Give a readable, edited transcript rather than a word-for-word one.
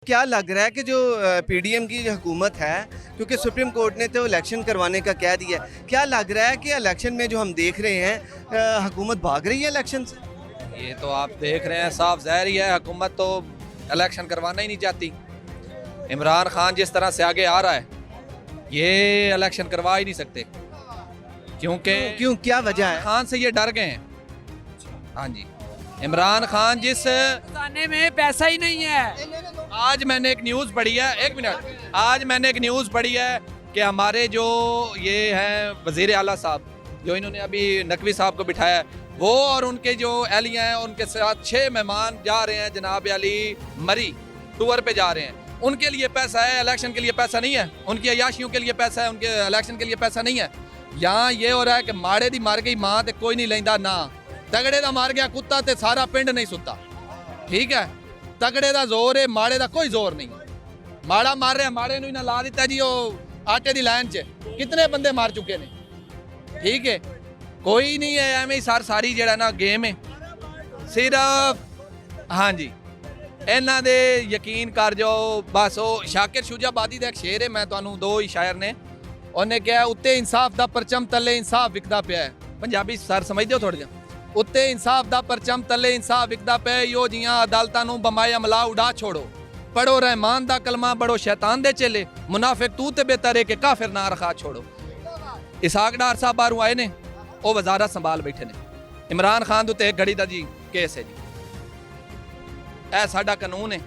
क्या लग रहा है कि जो पीडीएम की जो हुकूमत है, क्योंकि सुप्रीम कोर्ट ने तो इलेक्शन करवाने का कह दिया, क्या लग रहा है कि इलेक्शन में जो हम देख रहे हैं हुकूमत भाग रही है इलेक्शन से? ये तो आप देख रहे हैं, साफ ज़ाहिर ही है हुकूमत तो इलेक्शन करवाना ही नहीं चाहती। इमरान खान जिस तरह से आगे आ रहा है, ये इलेक्शन करवा ही नहीं सकते, क्योंकि क्यों, क्या वजह है? खान से ये डर गए हैं। हाँ जी, इमरान खान जिस खजाने में पैसा ही नहीं है। आज मैंने एक न्यूज़ पढ़ी है, एक मिनट, आज मैंने एक न्यूज़ पढ़ी है कि हमारे जो ये हैं वज़ीर आला साहब, जो इन्होंने अभी नकवी साहब को बिठाया है, वो और उनके जो एहलिया हैं उनके साथ 6 मेहमान जा रहे हैं जनाब अली मरी टूर पे जा रहे हैं। उनके लिए पैसा है, इलेक्शन के लिए पैसा नहीं है। उनकी अयाशियों के लिए पैसा है, उनके इलेक्शन के लिए पैसा नहीं है। यहाँ ये हो रहा है कि माड़े दी मार गई माँ ते कोई नहीं लेंदा ना, तगड़े दा मार गया कुत्ता ते सारा पिंड नहीं सुता। ठीक है, तगड़े दा जोर है, माड़े दा कोई जोर नहीं। माड़ा मार रहे, माड़े नूं ना ला दिता जी वो आटे दी लाइन च कितने बंदे मार चुके ने। ठीक है, कोई नहीं है एवं ही सारी जड़ा ना गेम है सिर्फ। हाँ जी, इन्हां दे यकीन कर जाओ बस। वो शाकिर शुजाबादी दा एक शेर है, मैं तुहानूं दो ही शायर ने, उन्हें कहा उत्ते इंसाफ दा परचम तले इंसाफ विकदा पिया है। पंजाबी सर समझदे हो थोड़ा जिहा? उत्ते इंसाफ दा परचम तले इंसाफ विकदा पिया, यो जियां अदालतां नूं बमाए अमला उड़ा छोड़ो। पढ़ो रहमान दा कलमा, बड़ो शैतान दे चेले, मुनाफिक तू ते बेहतर है कि काफिर ना रखा छोड़ो। इसहाक डार साहब बाहरों आए ने, वो वजारत संभाल बैठे ने। इमरान खान दे उत्ते एक घड़ी दा जी केस है जी, ऐ साडा कानून है।